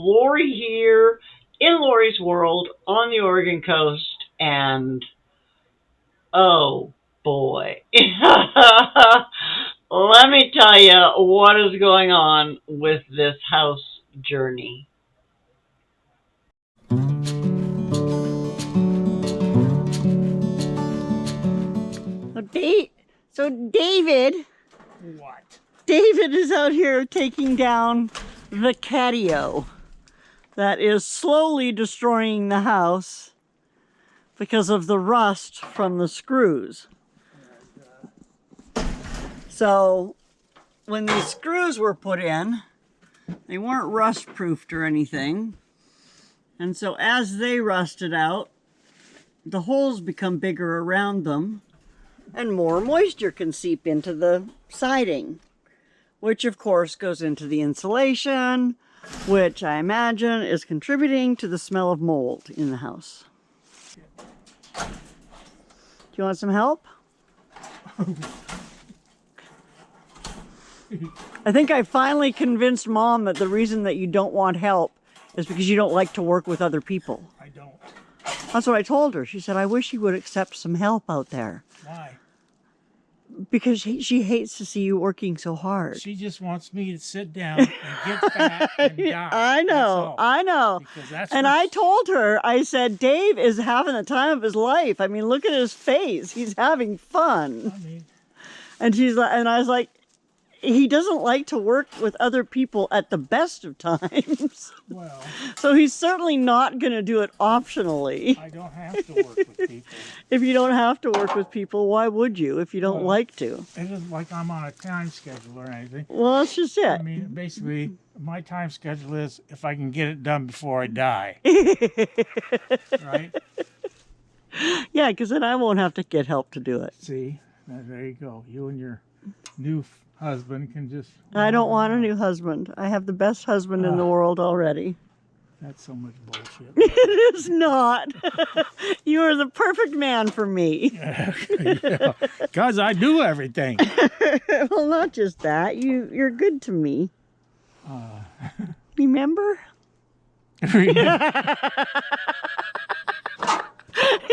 Lorrie here in Lorrie's World on the Oregon coast, and oh boy, let me tell you what is going on with this house journey. So David, What? David is out here taking down the catio that is slowly destroying the house because of the rust from the screws. So when these screws were put in, they weren't rust proofed or anything. And so as they rusted out, the holes become bigger around them and more moisture can seep into the siding, which of course goes into the insulation, which I imagine is contributing to the smell of mold in the house. Do you want some help? I think I finally convinced Mom that the reason that you don't want help is because you don't like to work with other people. I don't. That's what I told her. She said, I wish you would accept some help out there. Why? Because she hates to see you working so hard. She just wants me to sit down and get fat and die. I know, I know. And I told her, I said, Dave is having the time of his life. I mean, look at his face. He's having fun. I mean, and I was like, he doesn't like to work with other people at the best of times. well, So he's certainly not going to do it optionally. I don't have to work with people. If you don't have to work with people, why would you if you don't like to? It isn't like I'm on a time schedule or anything. Well, that's just it. I mean, basically, my time schedule is if I can get it done before I die. Right? Yeah, because then I won't have to get help to do it. See? Now, there you go. You and your new husband can just... I don't want a new husband. I have the best husband in the world already. That's so much bullshit. It is not. You are the perfect man for me. Because I do everything. Well, not just that. You're good to me. Remember?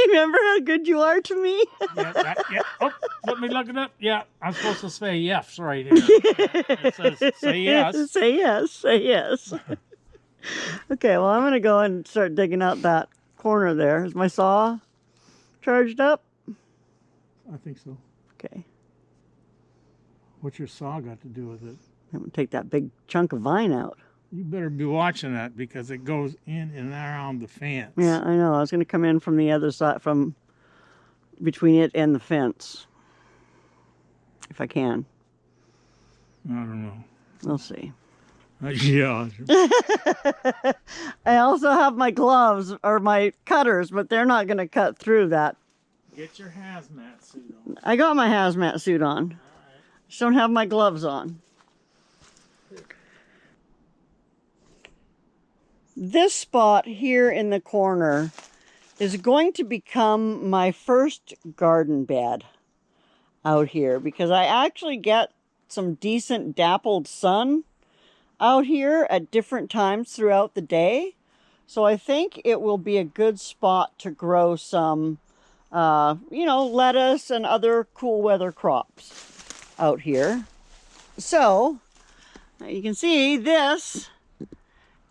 Remember how good you are to me? Yeah. Oh, let me look it up. Yeah, I'm supposed to say yes right here. It says say yes. Say yes. Say yes. Okay, well, I'm going to go and start digging out that corner there. Is my saw charged up? I think so. Okay. What's your saw got to do with it? I'm going to take that big chunk of vine out. You better be watching that because it goes in and around the fence. Yeah, I know. I was going to come in from the other side, from between it and the fence. If I can. I don't know. We'll see. Yeah. I also have my gloves, or my cutters, but they're not going to cut through that. Get your hazmat suit on. I got my hazmat suit on. All right. Just don't have my gloves on. This spot here in the corner is going to become my first garden bed out here because I actually get some decent dappled sun out here at different times throughout the day. So I think it will be a good spot to grow some, lettuce and other cool weather crops out here. So you can see this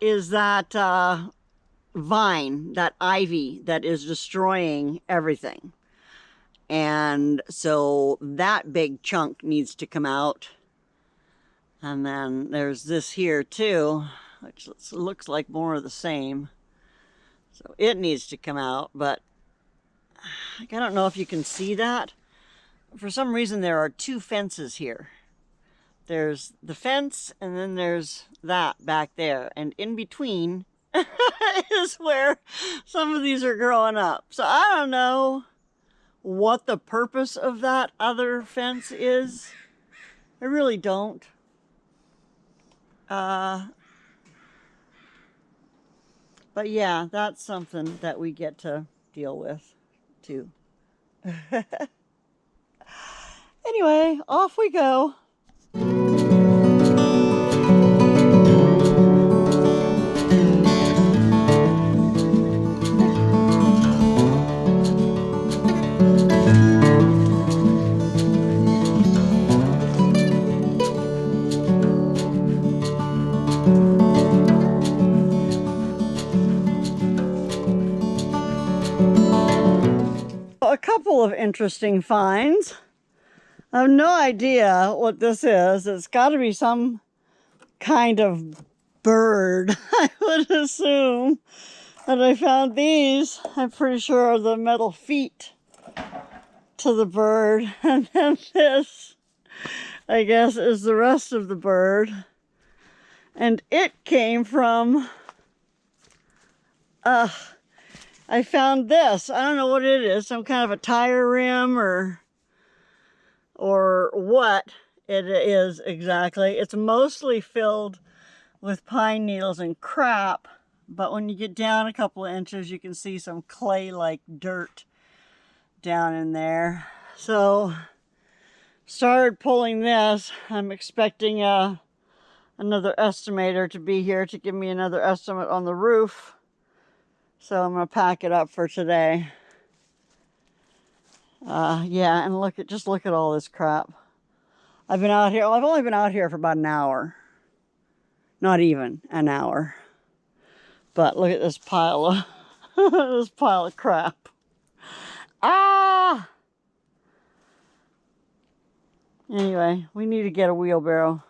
is that vine, that ivy that is destroying everything. And so that big chunk needs to come out. And then there's this here too, which looks like more of the same. So it needs to come out, but I don't know if you can see that. For some reason there are two fences here. There's the fence, and then there's that back there. And in between is where some of these are growing up. So I don't know what the purpose of that other fence is. I really don't. But yeah, that's something that we get to deal with, too. Anyway, off we go. A couple of interesting finds. I have no idea what this is. It's got to be some kind of bird, I would assume. And I found these, I'm pretty sure, are the metal feet to the bird. And then this, I guess, is the rest of the bird. And it came from, I found this. I don't know what it is, some kind of a tire rim or what it is exactly. It's mostly filled with pine needles and crap, but when you get down a couple of inches, you can see some clay-like dirt down in there. So, started pulling this. I'm expecting another estimator to be here to give me another estimate on the roof. So I'm going to pack it up for today. Yeah, and just look at all this crap. I've been out here, well, I've only been out here for about an hour. Not even an hour. But look at this pile of, this pile of crap. Ah! Anyway, we need to get a wheelbarrow.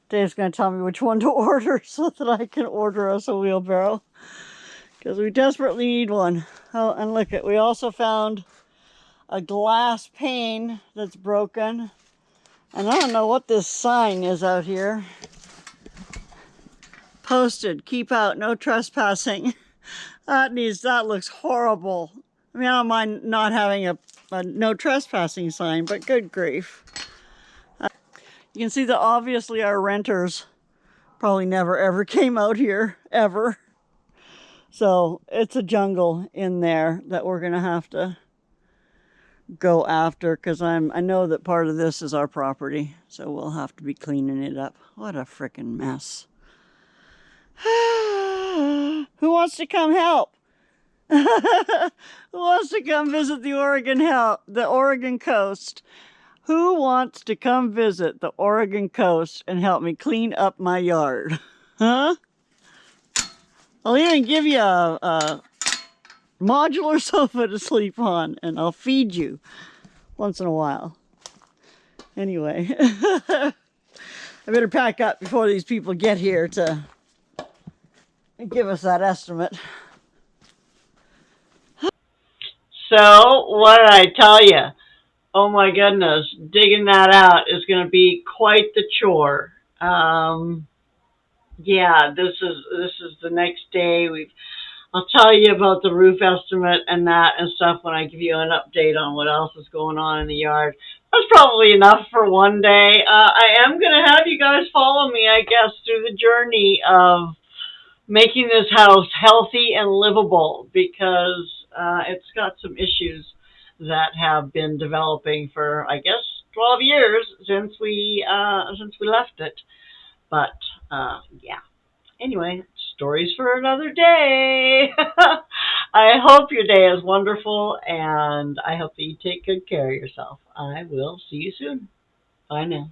Dave's going to tell me which one to order so that I can order us a wheelbarrow. Because we desperately need one. Oh, and look we also found a glass pane that's broken. And I don't know what this sign is out here. Posted, keep out, no trespassing. That looks horrible. I mean, I don't mind not having a no trespassing sign, but good grief. You can see that obviously our renters probably never ever came out here, ever. So it's a jungle in there that we're gonna have to go after, because I know that part of this is our property, so we'll have to be cleaning it up. What a frickin' mess. Who wants to come help? Who wants to come visit the Oregon coast? Who wants to come visit the Oregon coast and help me clean up my yard? Huh? I'll even give you a modular sofa to sleep on, and I'll feed you once in a while. Anyway, I better pack up before these people get here to give us that estimate. So, what did I tell you? Oh my goodness, digging that out is going to be quite the chore. Yeah, this is the next day. I'll tell you about the roof estimate and that and stuff when I give you an update on what else is going on in the yard. That's probably enough for one day. I am going to have you guys follow me, I guess, through the journey of making this house healthy and livable, because it's got some issues that have been developing for, I guess, 12 years since we left it. But yeah. Anyway, stories for another day. I hope your day is wonderful, and I hope that you take good care of yourself. I will see you soon. Bye now.